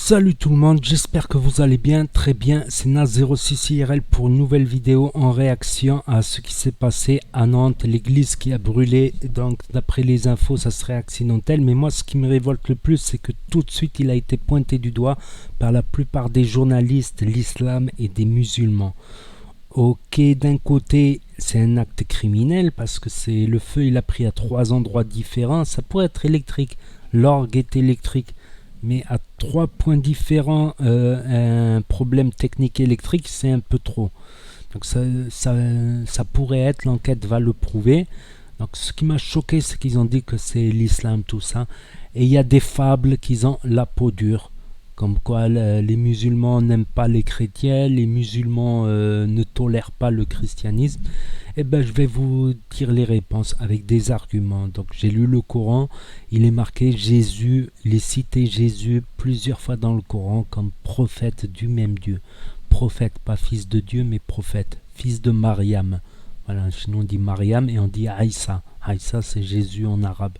Salut tout le monde, j'espère que vous allez bien, très bien, c'est Naz06IRL pour une nouvelle vidéo en réaction à ce qui s'est passé à Nantes, l'église qui a brûlé. Donc d'après les infos ça serait accidentel, mais moi ce qui me révolte le plus c'est que tout de suite il a été pointé du doigt par la plupart des journalistes, l'islam et des musulmans. Ok, d'un côté c'est un acte criminel parce que c'est le feu il a pris à 3 endroits différents, ça pourrait être électrique, l'orgue est électrique. Mais à 3 points différents, un problème technique électrique, c'est un peu trop. Donc ça pourrait être, l'enquête va le prouver. Donc ce qui m'a choqué, c'est qu'ils ont dit que c'est l'islam, tout ça. Et il y a des fables qui ont la peau dure. Comme quoi les musulmans n'aiment pas les chrétiens, les musulmans ne tolèrent pas le christianisme. Eh ben, je vais vous dire les réponses avec des arguments. Donc, j'ai lu le Coran. Il est marqué Jésus, il est cité Jésus plusieurs fois dans le Coran comme prophète du même Dieu. Prophète, pas fils de Dieu, mais prophète, fils de Mariam. Voilà, sinon on dit Mariam et on dit Aïssa. Aïssa, c'est Jésus en arabe.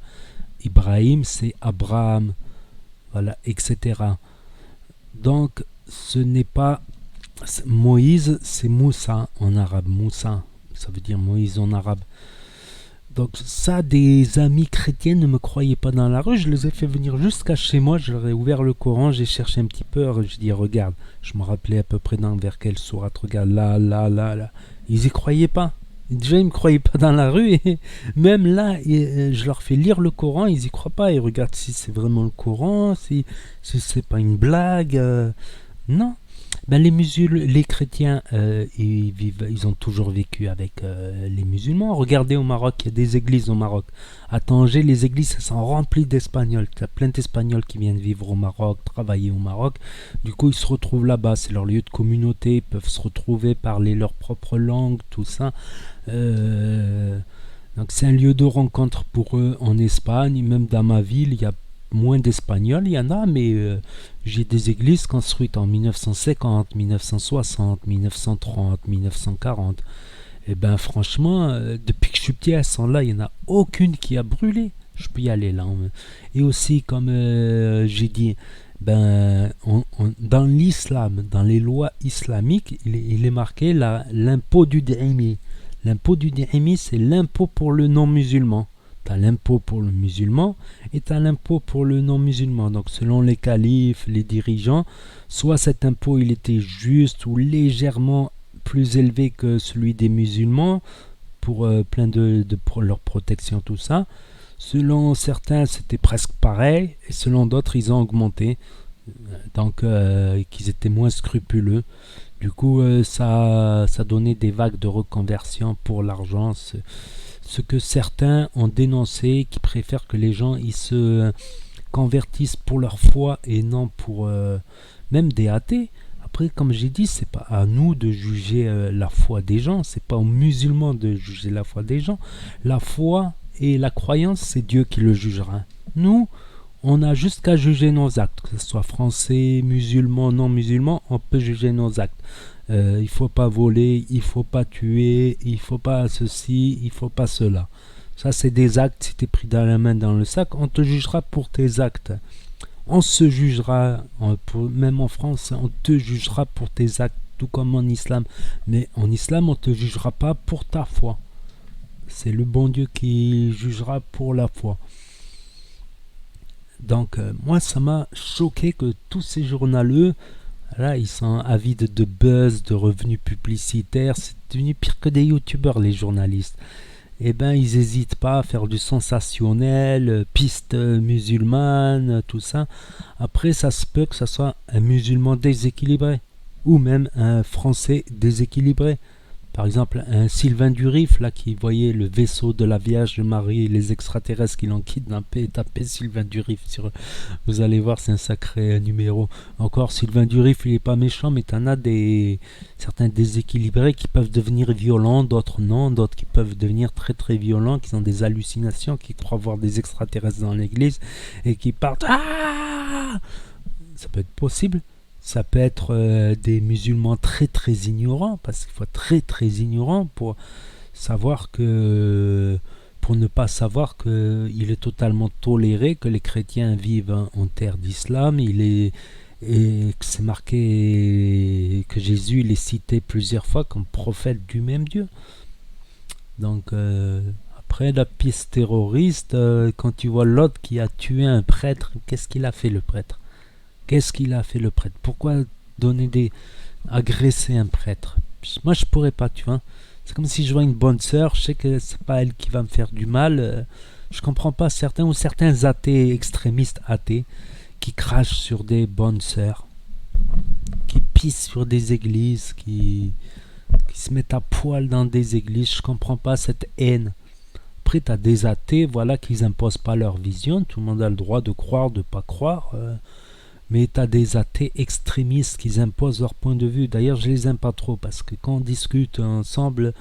Ibrahim, c'est Abraham. Voilà, etc. Donc, ce n'est pas Moïse, c'est Moussa en arabe. Moussa, ça veut dire Moïse en arabe. Donc ça, des amis chrétiens ne me croyaient pas dans la rue. Je les ai fait venir jusqu'à chez moi. Je leur ai ouvert le Coran. J'ai cherché un petit peu. Je dis regarde. Je me rappelais à peu près vers quelle sourate. Regarde là, là, là, là. Ils y croyaient pas. Déjà, ils me croyaient pas dans la rue. Et même là, je leur fais lire le Coran. Ils y croient pas. Ils regardent si c'est vraiment le Coran, si c'est pas une blague. Non. Ben les chrétiens, ils ont toujours vécu avec les musulmans. Regardez au Maroc, il y a des églises au Maroc. À Tanger, les églises elles sont remplies d'Espagnols. Il y a plein d'Espagnols qui viennent vivre au Maroc, travailler au Maroc. Du coup, ils se retrouvent là-bas. C'est leur lieu de communauté. Ils peuvent se retrouver, parler leur propre langue, tout ça. Donc c'est un lieu de rencontre pour eux en Espagne. Même dans ma ville, il y a moins d'Espagnols, il y en a, mais j'ai des églises construites en 1950, 1960, 1930, 1940. Et ben franchement, depuis que je suis petit, elles sont là, il n'y en a aucune qui a brûlé. Je peux y aller là. Et aussi, comme j'ai dit, dans l'islam, dans les lois islamiques, il est marqué l'impôt du dhimmi. L'impôt du dhimmi, c'est l'impôt pour le non-musulman. Tu as l'impôt pour le musulman et tu as l'impôt pour le non-musulman. Donc selon les califes, les dirigeants, soit cet impôt il était juste ou légèrement plus élevé que celui des musulmans pour plein pour leur protection, tout ça. Selon certains, c'était presque pareil et selon d'autres, ils ont augmenté. Donc qu'ils étaient moins scrupuleux. Du coup, ça donnait des vagues de reconversion pour l'argent. Ce que certains ont dénoncé, qui préfèrent que les gens ils se convertissent pour leur foi et non pour même des athées. Après, comme j'ai dit, c'est pas à nous de juger la foi des gens, c'est pas aux musulmans de juger la foi des gens. La foi et la croyance, c'est Dieu qui le jugera. Nous, on a juste qu'à juger nos actes, que ce soit français, musulman, non musulman, on peut juger nos actes. Il faut pas voler, il faut pas tuer, il faut pas ceci, il faut pas cela. Ça c'est des actes, si tu es pris dans la main dans le sac, on te jugera pour tes actes. On se jugera, même en France, on te jugera pour tes actes, tout comme en islam. Mais en islam, on te jugera pas pour ta foi. C'est le bon Dieu qui jugera pour la foi. Donc moi ça m'a choqué que tous ces journaleux, là, ils sont avides de buzz, de revenus publicitaires. C'est devenu pire que des youtubeurs, les journalistes. Eh ben, ils n'hésitent pas à faire du sensationnel, piste musulmane, tout ça. Après, ça se peut que ça soit un musulman déséquilibré, ou même un français déséquilibré. Par exemple, un Sylvain Durif, là, qui voyait le vaisseau de la Vierge Marie et les extraterrestres qui l'ont kidnappé, tapez Sylvain Durif sur... Vous allez voir, c'est un sacré numéro. Encore, Sylvain Durif, il n'est pas méchant, mais t'en as certains déséquilibrés qui peuvent devenir violents, d'autres non, d'autres qui peuvent devenir très très violents, qui ont des hallucinations, qui croient voir des extraterrestres dans l'église et qui partent... Ah, ça peut être possible. Ça peut être des musulmans très très ignorants, parce qu'il faut être très très ignorant pour savoir que, pour ne pas savoir qu'il est totalement toléré que les chrétiens vivent en terre d'islam. et que c'est marqué que Jésus il est cité plusieurs fois comme prophète du même Dieu. Donc après la piste terroriste, quand tu vois l'autre qui a tué un prêtre, qu'est-ce qu'il a fait le prêtre? Qu'est-ce qu'il a fait le prêtre? Pourquoi donner des agresser un prêtre? Moi je pourrais pas, tu vois. C'est comme si je vois une bonne sœur, je sais que c'est pas elle qui va me faire du mal. Je comprends pas certains athées extrémistes athées qui crachent sur des bonnes sœurs, qui pissent sur des églises, qui se mettent à poil dans des églises. Je comprends pas cette haine. Après, tu as des athées, voilà, qui imposent pas leur vision. Tout le monde a le droit de croire, de pas croire. Mais tu as des athées extrémistes qui imposent leur point de vue. D'ailleurs, je les aime pas trop parce que quand on discute ensemble,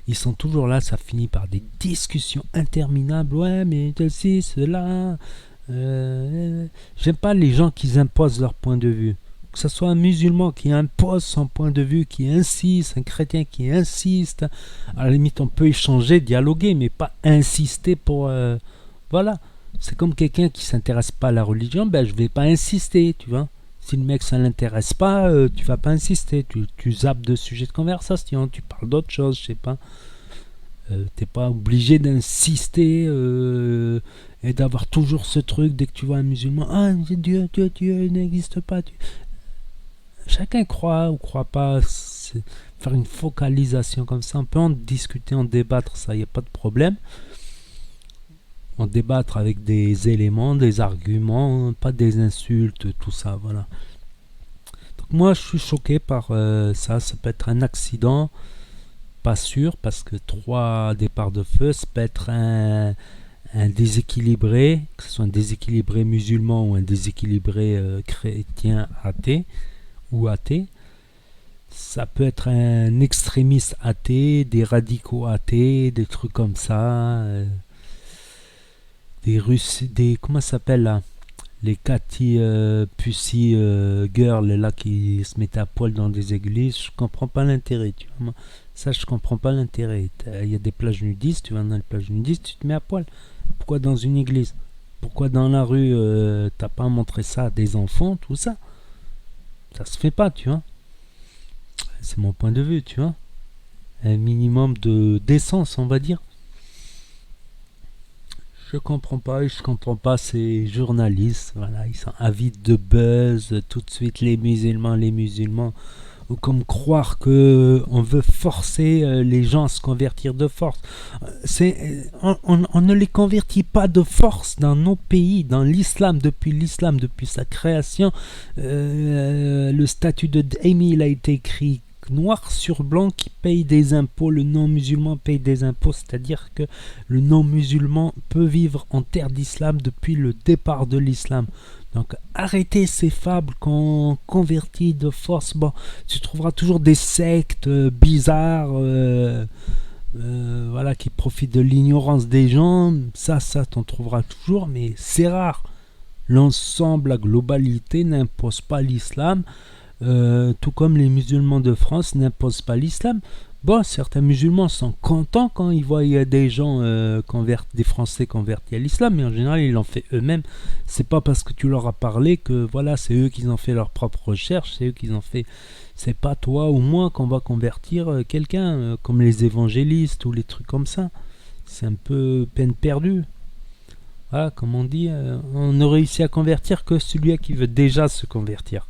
ils sont toujours là. Ça finit par des discussions interminables. Ouais, mais ceci, cela. J'aime pas les gens qui imposent leur point de vue. Que ce soit un musulman qui impose son point de vue, qui insiste, un chrétien qui insiste. À la limite, on peut échanger, dialoguer, mais pas insister pour... voilà. C'est comme quelqu'un qui s'intéresse pas à la religion, ben je vais pas insister, tu vois. Si le mec ça l'intéresse pas, tu vas pas insister. Tu zappes de sujets de conversation, tu parles d'autre chose, je sais pas. T'es pas obligé d'insister et d'avoir toujours ce truc dès que tu vois un musulman. Ah, Dieu, il n'existe pas. Chacun croit ou croit pas. Faire une focalisation comme ça, on peut en discuter, en débattre, ça, y a pas de problème. En débattre avec des éléments, des arguments, pas des insultes, tout ça, voilà. Donc moi, je suis choqué par ça. Ça peut être un accident, pas sûr, parce que 3 départs de feu, ça peut être un déséquilibré, que ce soit un déséquilibré musulman ou un déséquilibré chrétien athée ou athée. Ça peut être un extrémiste athée, des radicaux athées, des trucs comme ça. Des Russes, comment ça s'appelle là, les Cathy Pussy Girl là qui se mettaient à poil dans des églises. Je comprends pas l'intérêt, tu vois. Ça, je comprends pas l'intérêt. Il y a des plages nudistes, tu vas dans les plages nudistes, tu te mets à poil. Pourquoi dans une église? Pourquoi dans la rue t'as pas montré ça à des enfants, tout ça? Ça se fait pas, tu vois. C'est mon point de vue, tu vois. Un minimum de décence, on va dire. Je comprends pas ces journalistes, voilà, ils sont avides de buzz, tout de suite les musulmans, ou comme croire que on veut forcer les gens à se convertir de force. On ne les convertit pas de force dans nos pays, dans l'islam, depuis sa création. Le statut de Daimi, il a été écrit noir sur blanc qui paye des impôts, le non-musulman paye des impôts, c'est-à-dire que le non-musulman peut vivre en terre d'islam depuis le départ de l'islam. Donc arrêtez ces fables qu'on convertit de force. Bon, tu trouveras toujours des sectes bizarres, voilà, qui profitent de l'ignorance des gens. Ça, t'en trouveras toujours, mais c'est rare. L'ensemble, la globalité n'impose pas l'islam. Tout comme les musulmans de France n'imposent pas l'islam. Bon, certains musulmans sont contents quand ils voient des gens des Français convertis à l'islam, mais en général ils l'ont fait eux-mêmes. C'est pas parce que tu leur as parlé que voilà, c'est eux qui ont fait leur propre recherche, c'est eux qui ont fait. C'est pas toi ou moi qu'on va convertir quelqu'un, comme les évangélistes ou les trucs comme ça. C'est un peu peine perdue. Voilà, comme on dit, on ne réussit à convertir que celui qui veut déjà se convertir.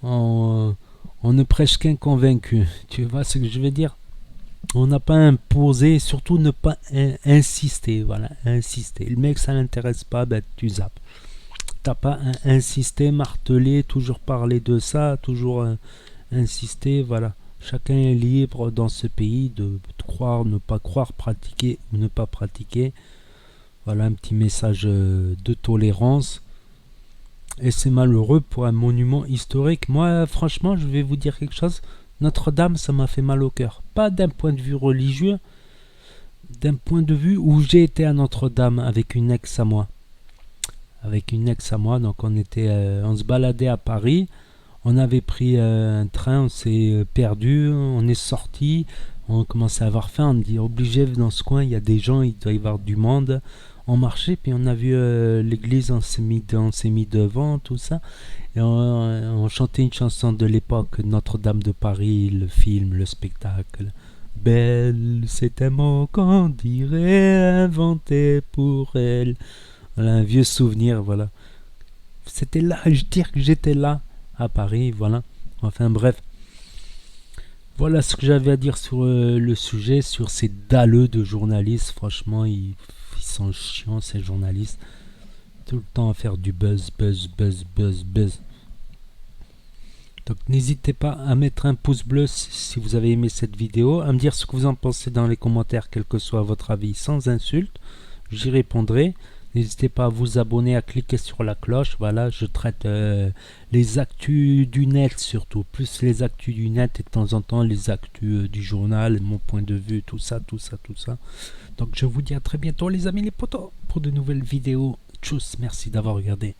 On ne prêche qu'un convaincu. Tu vois ce que je veux dire? On n'a pas imposé, surtout ne pas insister. Voilà, insister. Le mec, ça l'intéresse pas, ben tu zappes. T'as pas insisté, martelé, toujours parler de ça, toujours insister. Voilà. Chacun est libre dans ce pays de croire, ne pas croire, pratiquer ou ne pas pratiquer. Voilà un petit message de tolérance. Et c'est malheureux pour un monument historique. Moi, franchement, je vais vous dire quelque chose. Notre-Dame, ça m'a fait mal au cœur. Pas d'un point de vue religieux, d'un point de vue où j'ai été à Notre-Dame avec une ex à moi. Donc on se baladait à Paris. On avait pris un train, on s'est perdu, on est sorti. On commençait à avoir faim. On dit obligé dans ce coin, il y a des gens, il doit y avoir du monde. on marchait, puis on a vu l'église, on s'est mis devant, tout ça, et on chantait une chanson de l'époque, Notre-Dame de Paris, le film, le spectacle. Belle, c'est un mot qu'on dirait inventé pour elle. Voilà, un vieux souvenir, voilà. C'était là, je dire que j'étais là, à Paris, voilà. Enfin bref. Voilà ce que j'avais à dire sur le sujet, sur ces dalleux de journalistes. Franchement, ils sont chiants, ces journalistes. Tout le temps à faire du buzz, buzz, buzz, buzz, buzz. Donc n'hésitez pas à mettre un pouce bleu si vous avez aimé cette vidéo, à me dire ce que vous en pensez dans les commentaires, quel que soit votre avis, sans insulte. J'y répondrai. N'hésitez pas à vous abonner, à cliquer sur la cloche. Voilà, je traite les actus du net surtout. Plus les actus du net et de temps en temps les actus du journal, mon point de vue, tout ça, tout ça, tout ça. Donc je vous dis à très bientôt les amis les potos pour de nouvelles vidéos. Tchuss, merci d'avoir regardé.